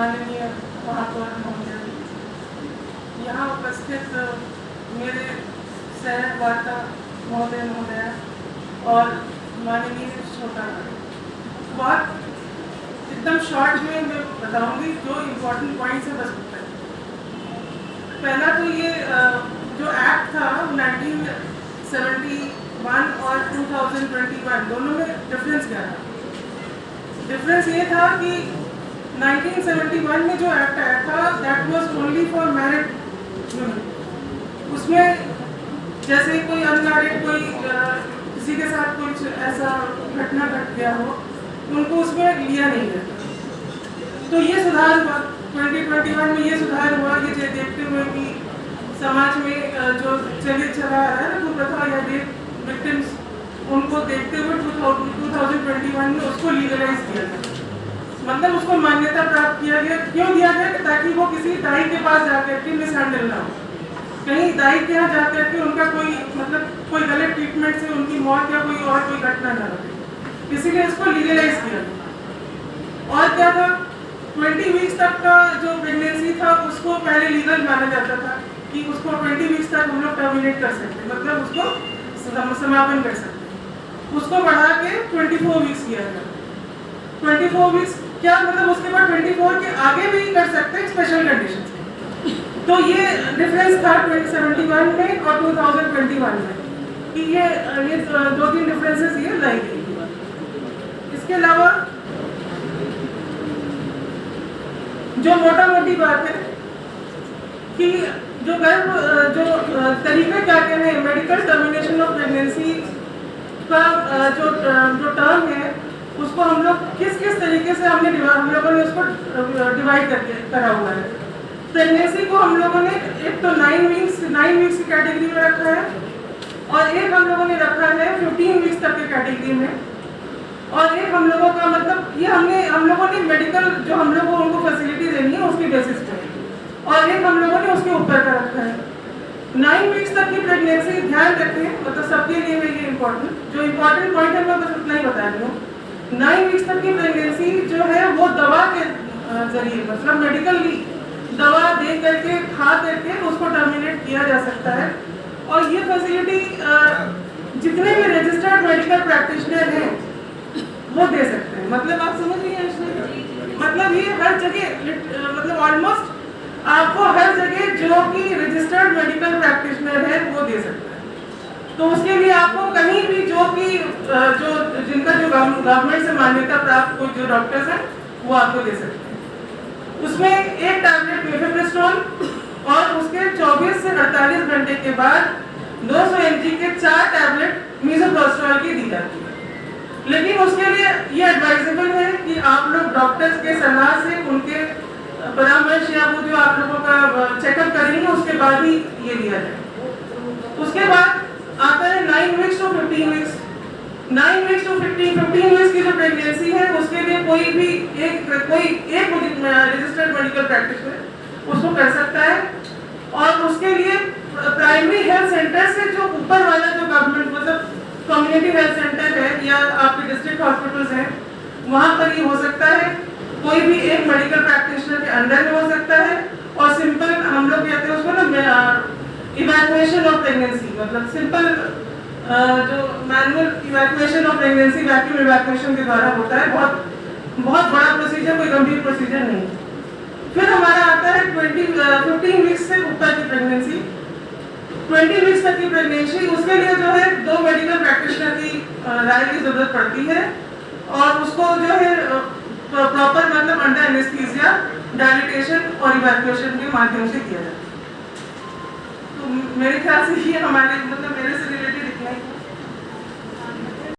माननीय महापौर महोदय, यहाँ उपस्थित मेरे सहवार्ता महोदय और माननीय श्रोता, बहुत एकदम शॉर्ट में मैं बताऊंगी जो इम्पोर्टेंट पॉइंट्स है बस बताएं। पहला तो ये जो एक्ट था 1971 और 2021 दोनों में डिफरेंस क्या था? डिफरेंस ये था कि 1971 में जो एक्ट आया था that was only for married women. उसमें जैसे कोई अनमैरिड कोई किसी के साथ कुछ ऐसा घटना घट गया हो, उनको उसमें लिया नहीं गया। तो ये सुधार हुआ 2021 में, ये सुधार हुआ ये देखते हुए कि समाज में जो चला आ रहा है ना प्रथा या रेप विक्टिम्स, उनको देखते हुए 2021 में उसको लीगलाइज किया गया, मतलब उसको मान्यता प्राप्त किया गया। क्यों दिया गया? ताकि वो किसी दाई के पास जाकर के मिसहैंडल ना हो, कहीं दाई के यहाँ जाकर के उनका कोई मतलब कोई गलत ट्रीटमेंट से उनकी मौत या कोई और कोई घटना ना हो, इसीलिए इसको लीगलाइज किया गया। और क्या था, 20 वीक्स तक का जो प्रेगनेंसी था उसको पहले लीगल माना जाता था कि उसको 20 वीक्स तक हम लोग टर्मिनेट कर सकते, मतलब उसको समापन कर सकते। उसको बढ़ा के 24 वीक्स किया गया। 24 वीक्स क्या मतलब, उसके बाद 24 के आगे भी कर सकते हैं स्पेशल कंडीशन से। तो ये डिफरेंस था 2071 में और 2021 में कि ये 2-3 डिफरेंसेस ये लाई गई। इसके अलावा जो मोटा मोटी बात है कि जो तरीके क्या क्या है मेडिकल टर्मिनेशन ऑफ प्रेगनेंसी का जो टर्म है उसको हम लोग किस तरीके से हम लोगों ने उसको डिवाइड करके करा हुआ है। प्रेगनेंसी को हम लोगों ने एक तो 9 वीक्स की कैटेगरी में रखा है और एक हम लोगों ने रखा है 15 वीक्स तक की कैटेगरी में, और एक हम लोगों का मतलब ये हम लोगों ने मेडिकल जो हम लोगों को उनको फैसिलिटी देनी है उसके बेसिस पे, और एक हम लोगों ने उसके ऊपर का रखा है 9 वीक्स तक की प्रेगनेंसी। ध्यान रखें, मतलब सबके लिए है ये इम्पोर्टेंट, जो इम्पोर्टेंट पॉइंट है मैं बस उतना ही बता रही हूँ। 9 वीक्स तक की प्रेगनेंसी जो है वो दवा के जरिए, मतलब मेडिकली दवा दे करके खा करके उसको टर्मिनेट किया जा सकता है। और ये फैसिलिटी जितने भी रजिस्टर्ड मेडिकल प्रैक्टिशनर हैं वो दे सकते हैं, मतलब आप समझ रही हैं, मतलब ये हर जगह मतलब ऑलमोस्ट आपको हर जगह जो कि रजिस्टर्ड मेडिकल प्रैक्टिशनर है वो दे सकता है। तो उसके लिए आपको कहीं भी जो कि जो जिनका जो गवर्नमेंट से मान्यता प्राप्त कोई जो डॉक्टर्स हैं वो आपको दे सकते हैं। उसमें एक टैबलेट मिफेप्रिस्टोन और उसके 24 से 48 घंटे के बाद 200 mg के 4 टैबलेट मीसोप्रोस्टोल की दी जाती है। लेकिन उसके लिए ये एडवाइजेबल है कि आप लोग डॉक्टर्स के सलाह से उनके परामर्श या वो जो आप लोगों का चेकअप करेंगे उसके बाद ही ये लिया जाए। उसके बाद आता है 9 वीक्स टू 15 वीक्स। 9 वीक्स टू 15 वीक्स की जो प्रेगनेंसी है उसके लिए कोई भी एक रजिस्टर्ड मेडिकल प्रैक्टिशनर उसको कर सकता है, और उसके लिए प्राइमरी हेल्थ सेंटर से जो ऊपर वाला जो गवर्नमेंट मतलब कम्युनिटी हेल्थ सेंटर है या आपके डिस्ट्रिक्ट हॉस्पिटल्स हैं वहाँ पर ये हो सकता है। कोई भी एक मेडिकल प्रैक्टिशनर के अंडर में हो सकता है, और सिंपल हम लोग कहते हैं उसको ना इवैक्यूएशन ऑफ प्रेगनेंसी, मतलब सिंपल जो manual evacuation of pregnancy vacuum evacuation के द्वारा होता है। बहुत बड़ा प्रोसीजर, कोई गंभीर प्रोसीजर नहीं। फिर हमारा आता है 15 वीक्स से ऊपर की प्रेगनेंसी, 20 वीक्स तक की प्रेगनेंसी। उसके लिए जो है 2 मेडिकल प्रैक्टिशनर की राय की जरूरत पड़ती है, और उसको जो है प्रॉपर मतलब अंडर एनेस्थीसिया डायलिटेशन और इवैक्यूएशन के माध्यम से किया जाता है। तो मेरे ख्याल से ये हमारे मतलब मेरे से रिलेटेड इतना ही।